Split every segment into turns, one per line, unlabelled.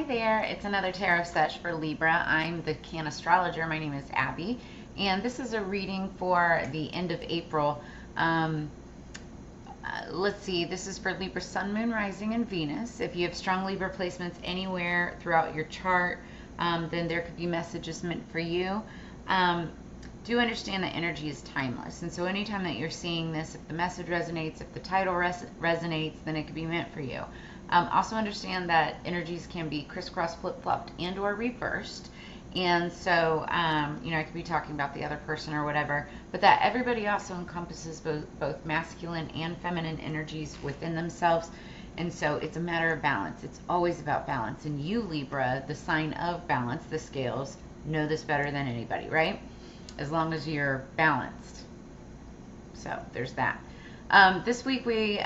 there, it's another tarot sesh for Libra. I'm the Cannastrologer. My name is Abby, and this is a reading for the end of April. Let's see, this is for Libra, Sun, Moon, Rising, and Venus. If you have strong Libra placements anywhere throughout your chart, then there could be messages meant for you. Do understand that energy is timeless, and so anytime that you're seeing this, if the message resonates, if the title resonates, then it could be meant for you. Also understand that energies can be crisscross, flip-flopped, and or reversed. And so, you know, I could be talking about the other person or whatever, but that everybody also encompasses both masculine and feminine energies within themselves. And so it's a matter of balance. It's always about balance. And you, Libra, the sign of balance, the scales, know this better than anybody, right? As long as you're balanced. So there's that. This week we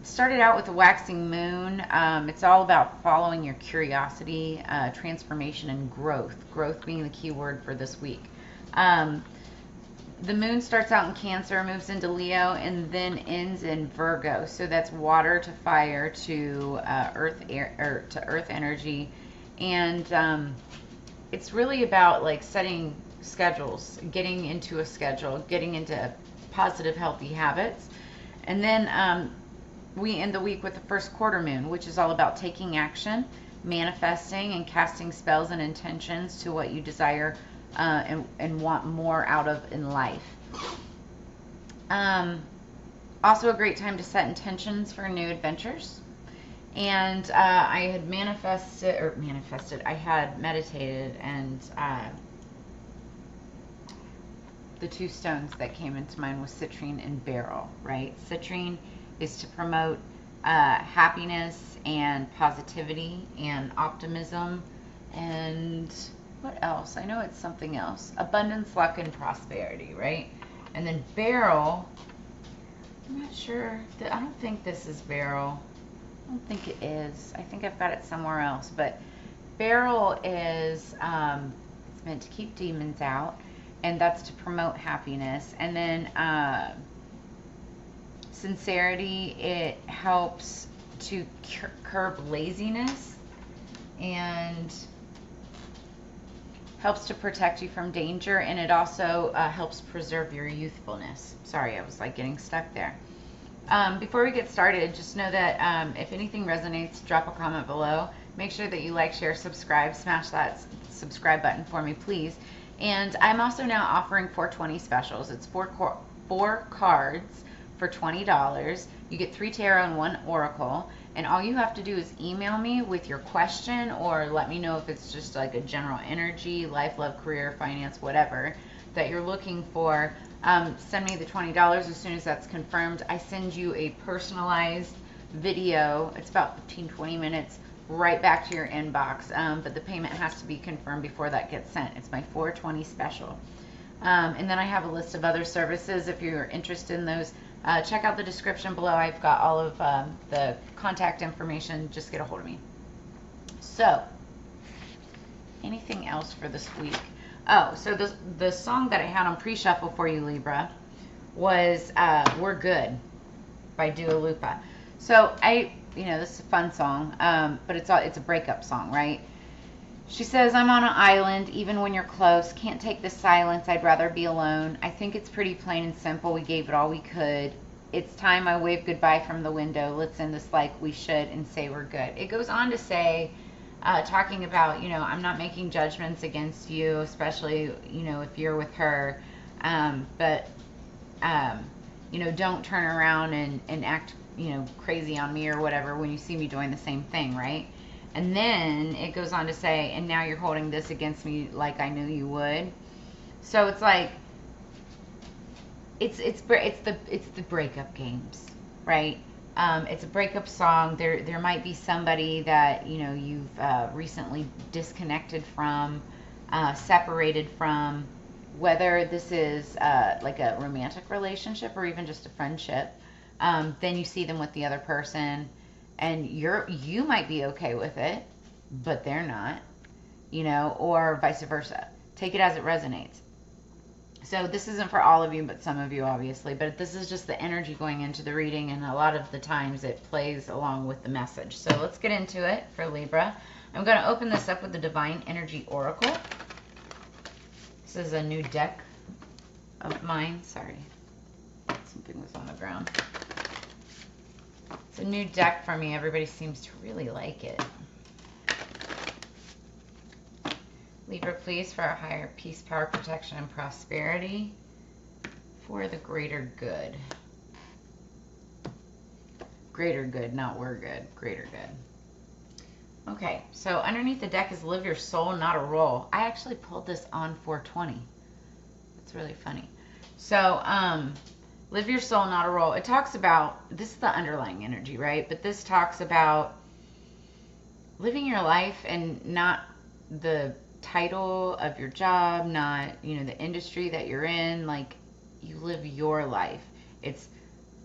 started out with the waxing moon. It's all about following your curiosity, transformation, and growth. Growth being the key word for this week. The moon starts out in Cancer, moves into Leo, and then ends in Virgo. So that's water to fire to earth energy, and it's really about like setting schedules, getting into a schedule, getting into positive, healthy habits, and then we end the week with the first quarter moon, which is all about taking action, manifesting, and casting spells and intentions to what you desire and want more out of in life. Also a great time to set intentions for new adventures. And I had I had meditated, and the two stones that came into mind was citrine and beryl, right? Citrine is to promote happiness and positivity and optimism, and what else? I know it's something else. Abundance, luck, and prosperity, right? And then beryl, I'm not sure. I don't think this is beryl. I don't think it is. I think I've got it somewhere else. But beryl is, it's meant to keep demons out, and that's to promote happiness. And then sincerity, it helps to curb laziness and helps to protect you from danger, and it also helps preserve your youthfulness. Sorry, I was like getting stuck there. Before we get started, just know that if anything resonates, drop a comment below. Make sure that you like, share, subscribe, smash that subscribe button for me, please. And I'm also now offering 420 specials. It's four cards for $20. You get 3 tarot and 1 oracle, and all you have to do is email me with your question, or let me know if it's just like a general energy, life, love, career, finance, whatever that you're looking for. Send me the $20 as soon as that's confirmed. I send you a personalized video. It's about 15-20 minutes right back to your inbox, but the payment has to be confirmed before that gets sent. It's my 420 special. And then I have a list of other services if you're interested in those. Check out the description below. I've got all of the contact information. Just get a hold of me. So, anything else for this week? Oh, so the song that I had on pre-shuffle for you, Libra, was We're Good by Dua Lipa. So you know, this is a fun song, but it's a breakup song, right? She says, I'm on an island, even when you're close. Can't take the silence, I'd rather be alone. I think it's pretty plain and simple. We gave it all we could. It's time I wave goodbye from the window. Let's end this like we should and say we're good. It goes on to say, talking about, you know, I'm not making judgments against you, especially, you know, if you're with her. But, you know, don't turn around and act, you know, crazy on me or whatever when you see me doing the same thing, right? And then it goes on to say, and now you're holding this against me like I knew you would. So it's like, it's the breakup games, right? It's a breakup song. There might be somebody that, you know, you've recently disconnected from, separated from, whether this is like a romantic relationship or even just a friendship. Then you see them with the other person, and you might be okay with it, but they're not, you know, or vice versa. Take it as it resonates. So this isn't for all of you, but some of you, obviously. But this is just the energy going into the reading, and a lot of the times it plays along with the message. So let's get into it for Libra. I'm going to open this up with the Divine Energy Oracle. This is a new deck of mine. Sorry, something was on the ground. It's a new deck for me. Everybody seems to really like it. Libra, please, for our higher peace, power, protection, and prosperity for the greater good. Greater good, not we're good. Greater good. Okay, so underneath the deck is live your soul, not a role. I actually pulled this on 420. It's really funny. So, live your soul, not a role. It talks about, this is the underlying energy, right? But this talks about living your life and not the title of your job, not, you know, the industry that you're in. Like, you live your life. It's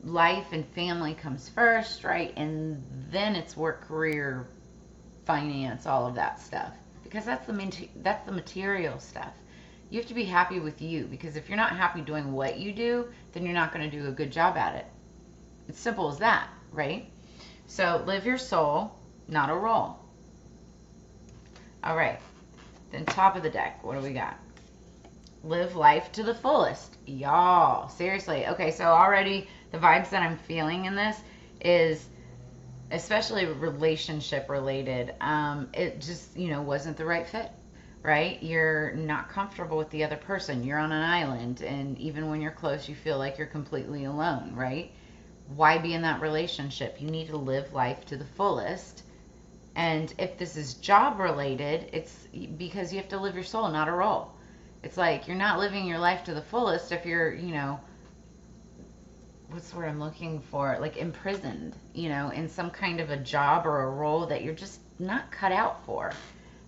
life and family comes first, right? And then it's work, career, finance, all of that stuff, because that's the material stuff. You have to be happy with you, because if you're not happy doing what you do, then you're not going to do a good job at it. It's simple as that, right? So live your soul, not a role. All right. Then top of the deck, what do we got? Live life to the fullest. Y'all, seriously. Okay, so already the vibes that I'm feeling in this is especially relationship related. It just, you know, wasn't the right fit, right? You're not comfortable with the other person. You're on an island, and even when you're close, you feel like you're completely alone, right? Why be in that relationship? You need to live life to the fullest. And if this is job related, it's because you have to live your soul, not a role. It's like you're not living your life to the fullest if you're, you know, what's the word I'm looking for? Like imprisoned, you know, in some kind of a job or a role that you're just not cut out for.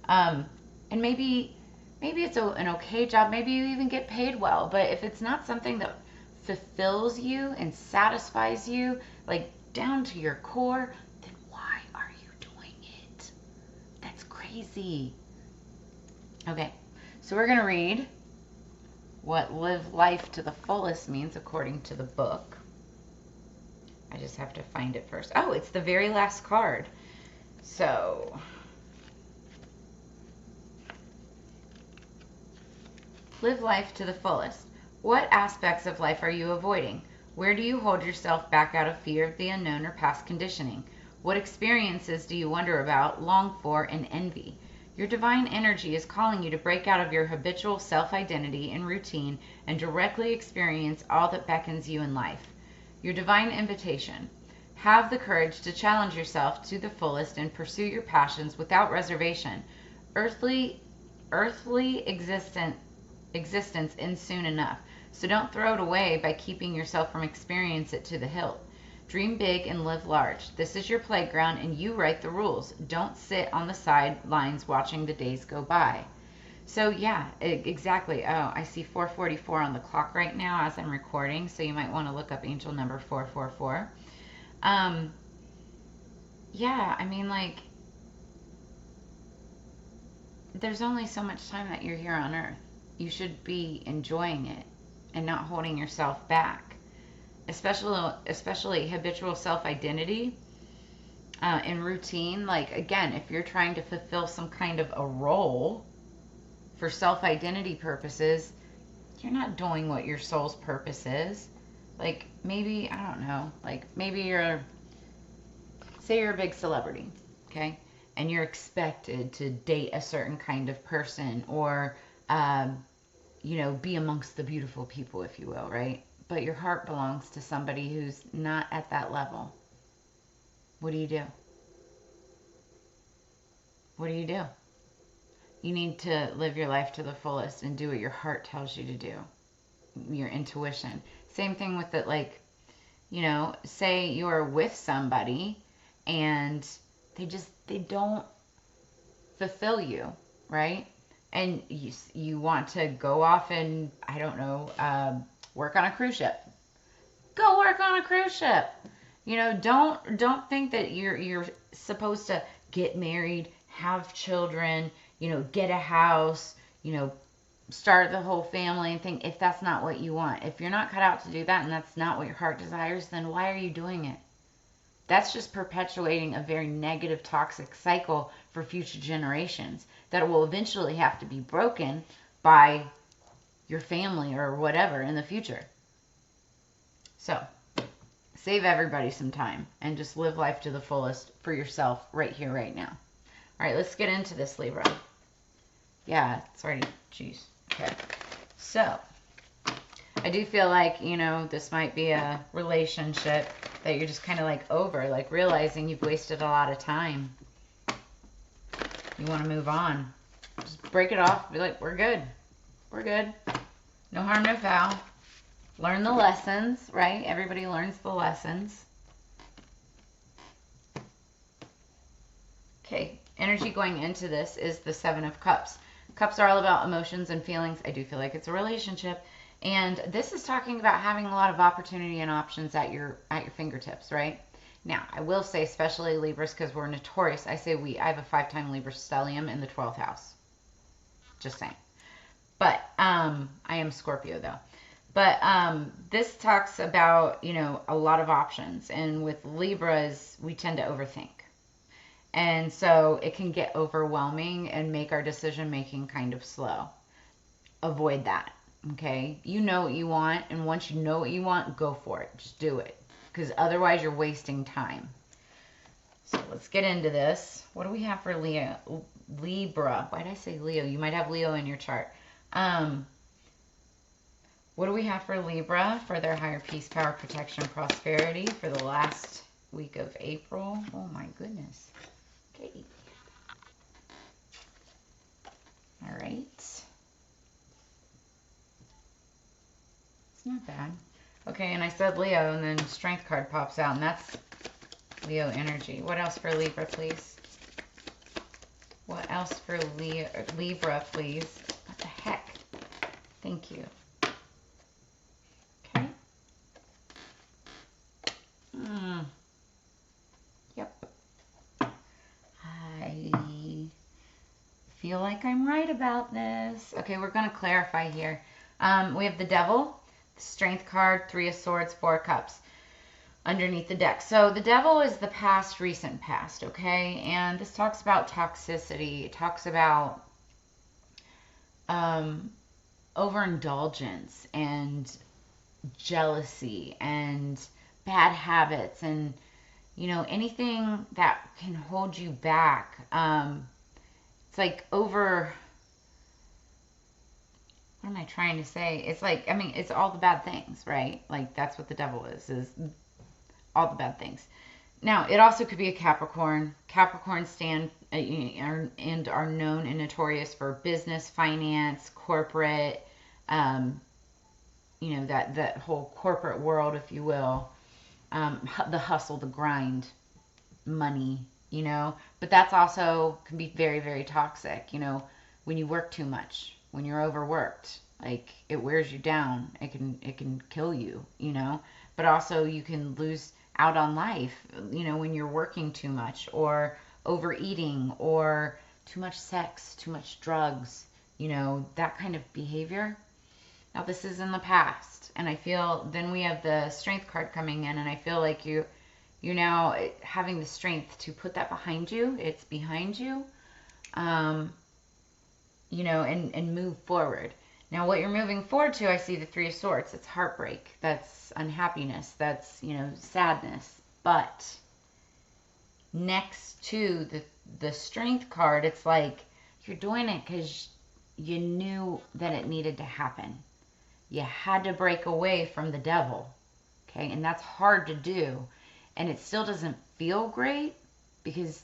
And maybe it's an okay job. Maybe you even get paid well. But if it's not something that fulfills you and satisfies you, like down to your core, then why are you doing it? That's crazy. Okay, so we're going to read what live life to the fullest means according to the book. I just have to find it first. Oh, it's the very last card. So, live life to the fullest. What aspects of life are you avoiding? Where do you hold yourself back out of fear of the unknown or past conditioning? What experiences do you wonder about, long for, and envy? Your divine energy is calling you to break out of your habitual self-identity and routine and directly experience all that beckons you in life. Your divine invitation. Have the courage to challenge yourself to the fullest and pursue your passions without reservation. Earthly existence ends soon enough, so don't throw it away by keeping yourself from experiencing it to the hilt. Dream big and live large. This is your playground and you write the rules. Don't sit on the sidelines watching the days go by. So yeah, exactly. Oh, I see 4:44 on the clock right now as I'm recording, so you might want to look up angel number 444. Yeah, I mean, like, there's only so much time that you're here on earth. You should be enjoying it and not holding yourself back. Especially habitual self-identity and routine. Like, again, if you're trying to fulfill some kind of a role for self-identity purposes, you're not doing what your soul's purpose is. Like, maybe, I don't know, like maybe say you're a big celebrity, okay, and you're expected to date a certain kind of person, or you know, be amongst the beautiful people, if you will, right? But your heart belongs to somebody who's not at that level. What do you do? What do you do? You need to live your life to the fullest and do what your heart tells you to do. Your intuition. Same thing with it, like, you know, say you're with somebody and they don't fulfill you, right? And you want to go off and, I don't know, work on a cruise ship. Go work on a cruise ship. You know, don't think that you're supposed to get married, have children, you know, get a house, you know, start the whole family thing if that's not what you want. If you're not cut out to do that and that's not what your heart desires, then why are you doing it? That's just perpetuating a very negative, toxic cycle for future generations that will eventually have to be broken by your family or whatever in the future. So, save everybody some time and just live life to the fullest for yourself right here, right now. All right, let's get into this, Libra. Yeah, it's already, geez. Okay. So, I do feel like, you know, this might be a relationship that you're just kind of like over, like realizing you've wasted a lot of time. You want to move on. Just break it off. Be like, we're good. We're good. No harm, no foul. Learn the lessons, right? Everybody learns the lessons. Okay, energy going into this is the Seven of Cups. Cups are all about emotions and feelings. I do feel like it's a relationship. And this is talking about having a lot of opportunity and options at your fingertips, right? Now, I will say, especially Libras, because we're notorious, I say we. I have a 5-time Libra stellium in the 12th house. Just saying. But I am Scorpio, though. But this talks about, you know, a lot of options. And with Libras, we tend to overthink. And so it can get overwhelming and make our decision making kind of slow. Avoid that, okay? You know what you want, and once you know what you want, go for it. Just do it, because otherwise you're wasting time. So let's get into this. What do we have for Libra? Why did I say Leo? You might have Leo in your chart. What do we have for Libra for their higher peace, power, protection, prosperity for the last week of April? Oh my goodness. Okay. All right. It's not bad. Okay, and I said Leo, and then Strength card pops out, and that's Leo energy. What else for Libra, please? What else for Libra, please? What the heck? Thank you. Okay. Yep. I feel like I'm right about this. Okay, we're going to clarify here. We have the Devil, the Strength card, 3 of Swords, 4 of Cups underneath the deck. So the Devil is the past, recent past, okay? And this talks about toxicity. It talks about overindulgence and jealousy and bad habits and, you know, anything that can hold you back. It's like what am I trying to say? It's like, I mean, it's all the bad things, right? Like, that's what the Devil is all the bad things. Now, it also could be a Capricorn. Capricorn stand and are known and notorious for business, finance, corporate, you know, that whole corporate world, if you will. The hustle, the grind, money, you know. But that's also can be very, very toxic, you know, when you work too much, when you're overworked. Like, it wears you down. It can kill you, you know. But also you can lose out on life, you know, when you're working too much or overeating or too much sex, too much drugs, you know, that kind of behavior. Now, this is in the past, and I feel then we have the Strength card coming in, and I feel like you're now having the strength to put that behind you. It's behind you, you know, and move forward. Now, what you're moving forward to, I see the 3 of Swords. It's heartbreak. That's unhappiness. That's, you know, sadness. But next to the Strength card, it's like you're doing it because you knew that it needed to happen. You had to break away from the Devil, okay? And that's hard to do. And it still doesn't feel great because,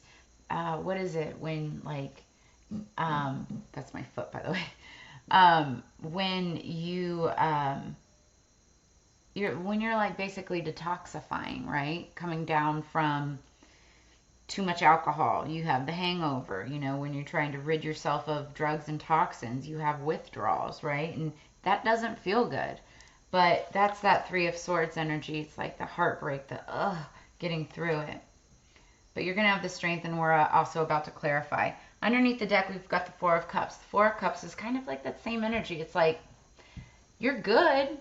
what is it when, like, that's my foot, by the way. When you're like basically detoxifying, right? Coming down from too much alcohol, you have the hangover, you know, when you're trying to rid yourself of drugs and toxins, you have withdrawals, right? And that doesn't feel good. But that's that 3 of Swords energy. It's like the heartbreak, the getting through it. But you're going to have the strength, and we're also about to clarify. Underneath the deck, we've got the Four of Cups. The Four of Cups is kind of like that same energy. It's like, you're good.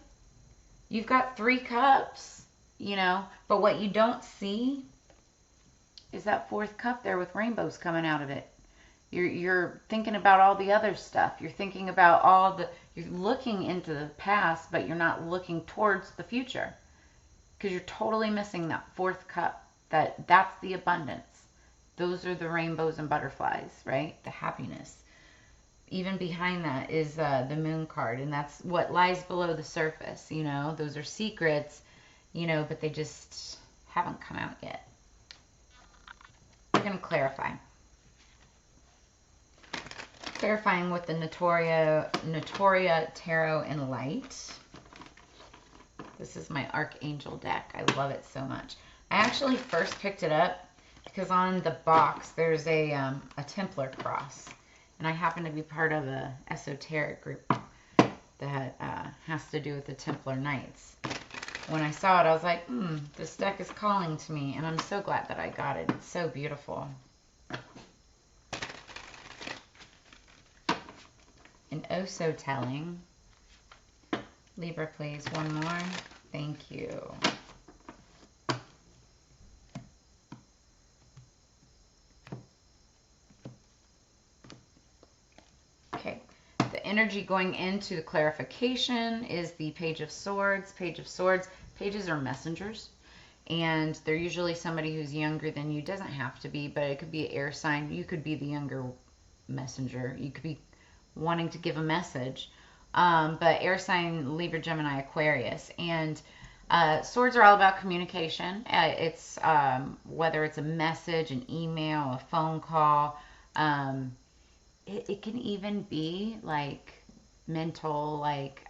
You've got 3 cups, you know. But what you don't see is that 4th cup there with rainbows coming out of it. You're thinking about all the other stuff. You're thinking about you're looking into the past, but you're not looking towards the future. Because you're totally missing that 4th cup. That's the abundance. Those are the rainbows and butterflies, right? The happiness. Even behind that is the moon card, and that's what lies below the surface, you know. Those are secrets, you know, but they just haven't come out yet. We're going to clarify. Clarifying with the Notoria Tarot in Light. This is my Archangel deck. I love it so much. I actually first picked it up because on the box there's a Templar cross. And I happen to be part of an esoteric group that has to do with the Templar Knights. When I saw it, I was like, this deck is calling to me. And I'm so glad that I got it. It's so beautiful. And oh so telling. Libra, please. One more. Thank you. Okay. The energy going into the clarification is the Page of Swords. Page of Swords. Pages are messengers. And they're usually somebody who's younger than you. Doesn't have to be, but it could be an air sign. You could be the younger messenger. You could be wanting to give a message. But air sign, Libra, Gemini, Aquarius. And swords are all about communication. It's whether it's a message, an email, a phone call. It can even be like mental, like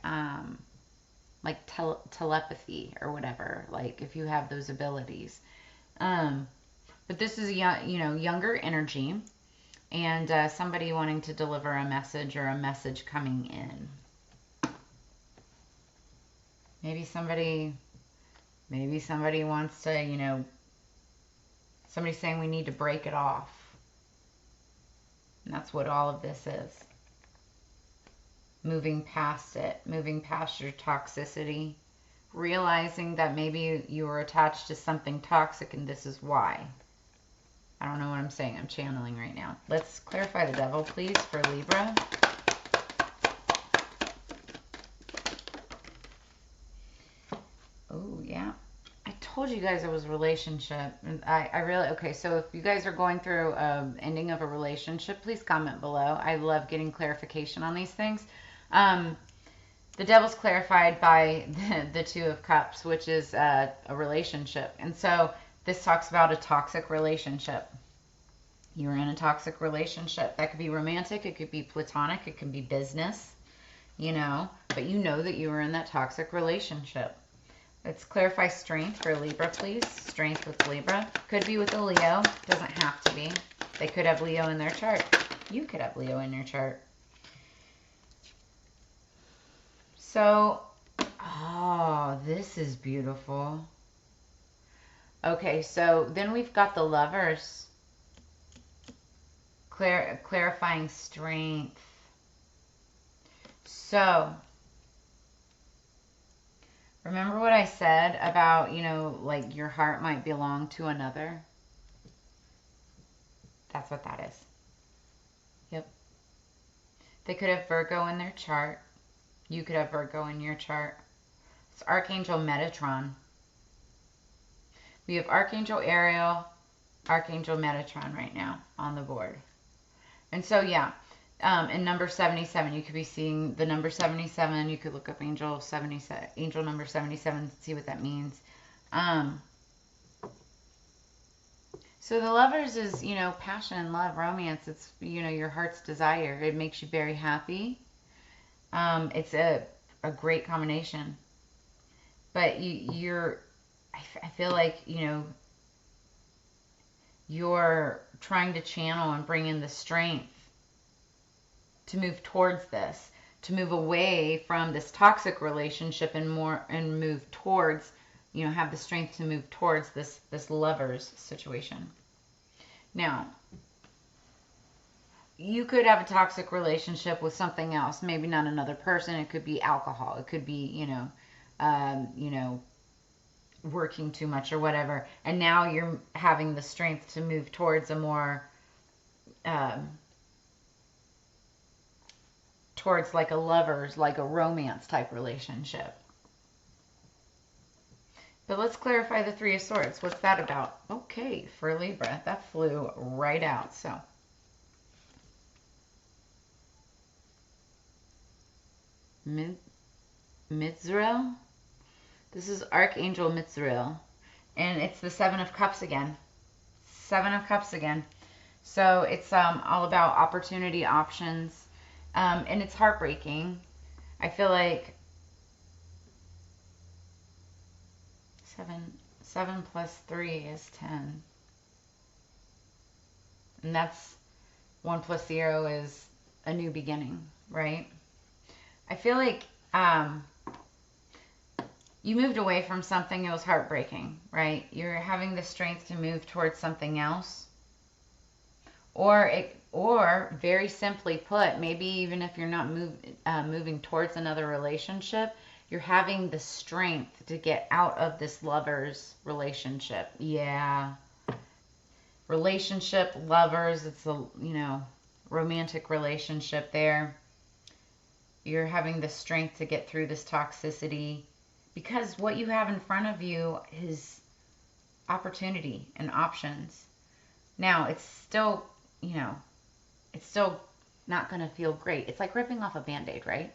telepathy or whatever. Like if you have those abilities. But this is younger energy. And somebody wanting to deliver a message or a message coming in. Maybe somebody wants to, somebody's saying we need to break it off. And that's what all of this is. Moving past it, moving past your toxicity, realizing that maybe you were attached to something toxic and this is why. I don't know what I'm saying. I'm channeling right now. Let's clarify the devil, please, for Libra. Oh, yeah. I told you guys it was a relationship. And I really, okay, so if you guys are going through ending of a relationship, please comment below. I love getting clarification on these things. The devil's clarified by the Two of Cups, which is a relationship. And so this talks about a toxic relationship. You're in a toxic relationship. That could be romantic. It could be platonic. It can be business, But you know that you were in that toxic relationship. Let's clarify strength for Libra, please. Strength with Libra. Could be with a Leo. Doesn't have to be. They could have Leo in their chart. You could have Leo in your chart. So, this is beautiful. Okay, so then we've got the Lovers. Clarifying strength. So, remember what I said about, like your heart might belong to another? That's what that is. Yep. They could have Virgo in their chart. You could have Virgo in your chart. It's Archangel Metatron. We have Archangel Ariel, Archangel Metatron right now on the board. And so, yeah, in number 77, you could be seeing the number 77. You could look up angel number 77 to see what that means. So the Lovers is, passion, love, romance. It's, your heart's desire. It makes you very happy. It's a great combination. But I feel like, you're trying to channel and bring in the strength to move towards this, to move away from this toxic relationship and move towards, have the strength to move towards this Lovers situation. Now, you could have a toxic relationship with something else. Maybe not another person. It could be alcohol. It could be, you know, working too much or whatever. And now you're having the strength to move towards a more, towards like a lover's, like a romance type relationship. But let's clarify the Three of Swords. What's that about? Okay, for Libra, that flew right out. So, Mizrael. This is Archangel Mizrael, and it's the Seven of Cups again. Seven of Cups again. So it's all about opportunity, options, and it's heartbreaking. I feel like 7 plus 3 is 10. And that's 1 plus 0 is a new beginning, right? I feel like you moved away from something, it was heartbreaking, right? You're having the strength to move towards something else. Or very simply put, maybe even if you're not moving towards another relationship, you're having the strength to get out of this lover's relationship. Yeah. Relationship, lovers, it's a, romantic relationship there. You're having the strength to get through this toxicity because what you have in front of you is opportunity and options. Now, it's still, it's still not going to feel great. It's like ripping off a Band-Aid, right?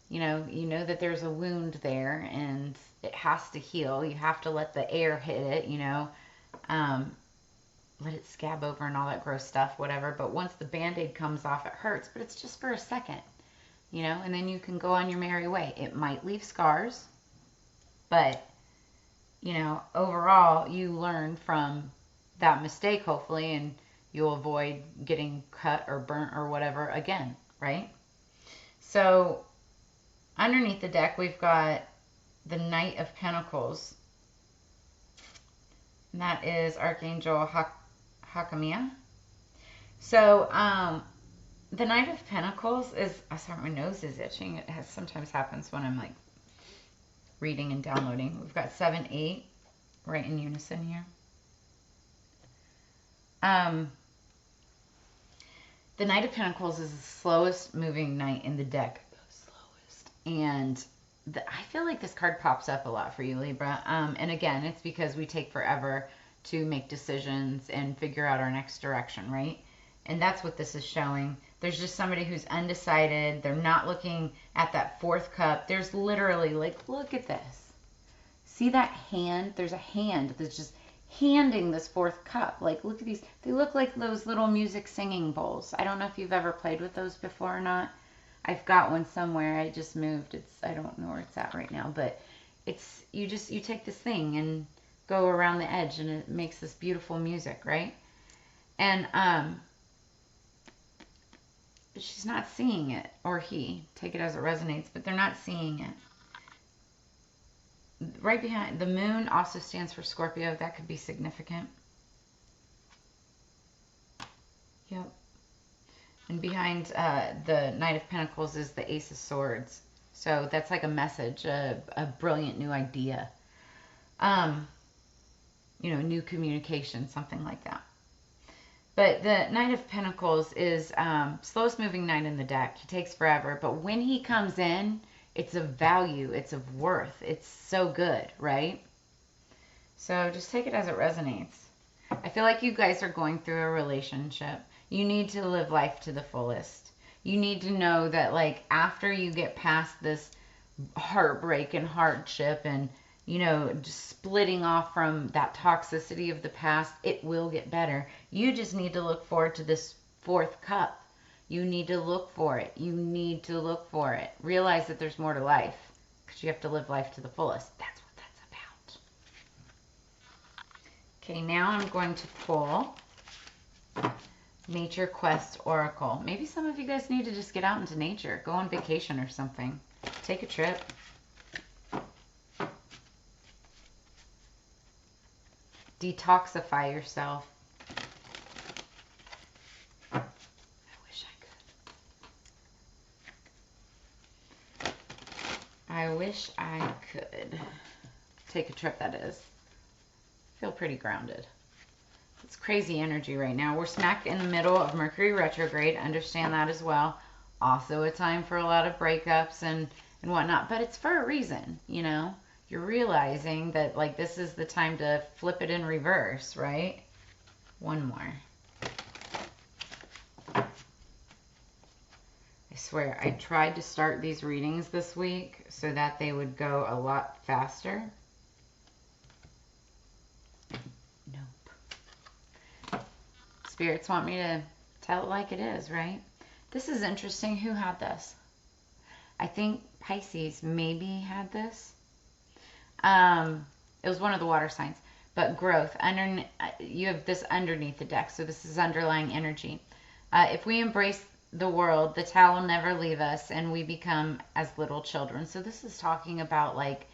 You know that there's a wound there and it has to heal. You have to let the air hit it, let it scab over and all that gross stuff, whatever. But once the Band-Aid comes off, it hurts, but it's just for a second, and then you can go on your merry way. It might leave scars, but, overall, you learn from that mistake, hopefully, and you'll avoid getting cut or burnt or whatever again, right? So, underneath the deck, we've got the Knight of Pentacles. And that is Archangel Hakamiah. So, the Knight of Pentacles is, I'm sorry, my nose is itching. It sometimes happens when I'm like reading and downloading. We've got 7, 8 right in unison here. The Knight of Pentacles is the slowest moving knight in the deck. The slowest. And I feel like this card pops up a lot for you, Libra. And again, it's because we take forever to make decisions and figure out our next direction, right? And that's what this is showing. There's just somebody who's undecided. They're not looking at that 4th cup. There's literally, like, look at this. See that hand? There's a hand that's just handing this 4th cup. Like, look at these. They look like those little music singing bowls. I don't know if you've ever played with those before or not. I've got one somewhere. I just moved. I don't know where it's at right now, but it's, you take this thing and go around the edge and it makes this beautiful music, right? And, she's not seeing it, or he, take it as it resonates, but they're not seeing it. Right behind, the moon also stands for Scorpio. That could be significant. Yep. And behind the Knight of Pentacles is the Ace of Swords. So that's like a message, a brilliant new idea. New communication, something like that. But the Knight of Pentacles is slowest moving knight in the deck. He takes forever. But when he comes in, it's of value. It's of worth. It's so good, right? So just take it as it resonates. I feel like you guys are going through a relationship. You need to live life to the fullest. You need to know that, like, after you get past this heartbreak and hardship and, just splitting off from that toxicity of the past, it will get better. You just need to look forward to this 4th cup. You need to look for it. You need to look for it. Realize that there's more to life because you have to live life to the fullest. That's what that's about. Okay, now I'm going to pull Nature Quest Oracle. Maybe some of you guys need to just get out into nature. Go on vacation or something. Take a trip. Detoxify yourself. wish I could take a trip, that is. Feel pretty grounded. It's crazy energy right now. We're smack in the middle of Mercury retrograde. Understand that as well. Also a time for a lot of breakups and whatnot. But it's for a reason, you know. You're realizing that, like, this is the time to flip it in reverse, right? One more. I swear, I tried to start these readings this week so that they would go a lot faster. Nope. Spirits want me to tell it like it is, right? This is interesting. Who had this? I think Pisces maybe had this. It was one of the water signs. But growth. You have this underneath the deck. So this is underlying energy. If we embrace the world, the Tao will never leave us, and we become as little children. So this is talking about, like,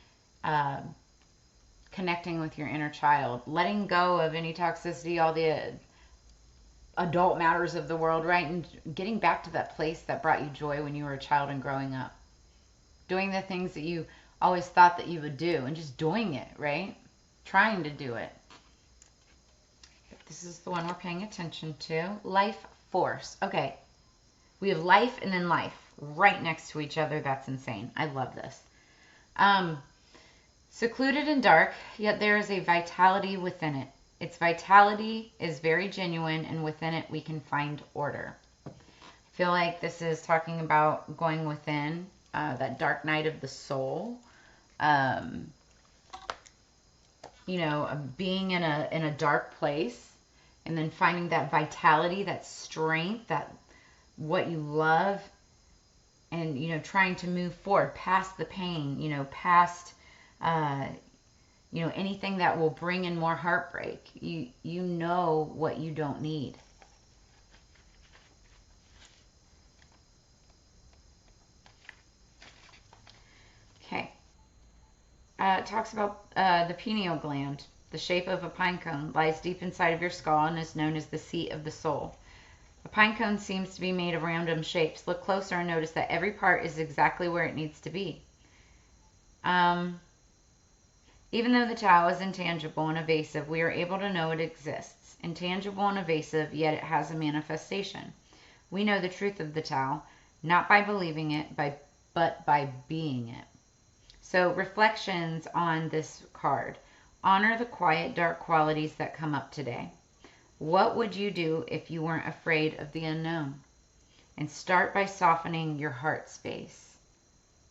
connecting with your inner child, letting go of any toxicity, all the adult matters of the world, right? And getting back to that place that brought you joy when you were a child and growing up. Doing the things that you always thought that you would do and just doing it, right? Trying to do it. This is the one we're paying attention to. Life force. Okay. We have life and then life right next to each other. That's insane. I love this. Secluded and dark, yet there is a vitality within it. Its vitality is very genuine, and within it we can find order. I feel like this is talking about going within, that dark night of the soul. You know, being in a dark place and then finding that vitality, that strength, that what you love, and, you know, trying to move forward past the pain, you know, past, you know, anything that will bring in more heartbreak. You know what you don't need. Okay. It talks about the pineal gland. The shape of a pine cone lies deep inside of your skull and is known as the seat of the soul. A pine cone seems to be made of random shapes. Look closer and notice that every part is exactly where it needs to be. Even though the Tao is intangible and evasive, we are able to know it exists. Intangible and evasive, yet it has a manifestation. We know the truth of the Tao, not by believing it, but by being it. So, reflections on this card. Honor the quiet, dark qualities that come up today. What would you do if you weren't afraid of the unknown? And start by softening your heart space.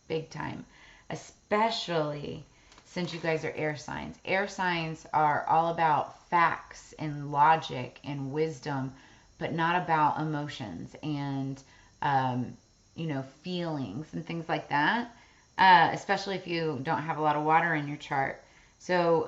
Big time. Especially since you guys are air signs. Air signs are all about facts and logic and wisdom, but not about emotions and, you know, feelings and things like that. Especially if you don't have a lot of water in your chart. So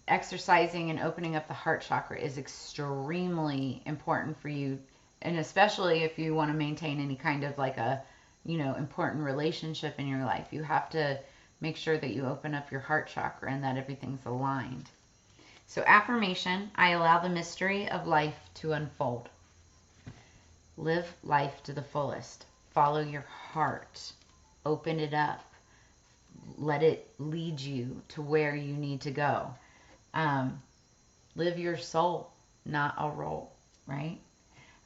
exercising and opening up the heart chakra is extremely important for you, and especially if you want to maintain any kind of, like, a, you know, important relationship in your life. You have to make sure that you open up your heart chakra and that everything's aligned. So affirmation: I allow the mystery of life to unfold. Live life to the fullest. Follow your heart. Open it up. Let it lead you to where you need to go. Live your soul, not a role, right?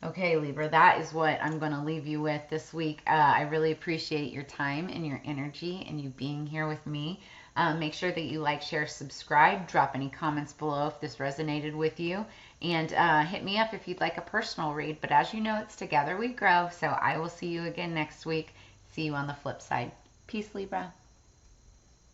Okay, Libra, that is what I'm going to leave you with this week. I really appreciate your time and your energy and you being here with me. Make sure that you like, share, subscribe. Drop any comments below if this resonated with you. And hit me up if you'd like a personal read. But as you know, it's together we grow. So I will see you again next week. See you on the flip side. Peace, Libra.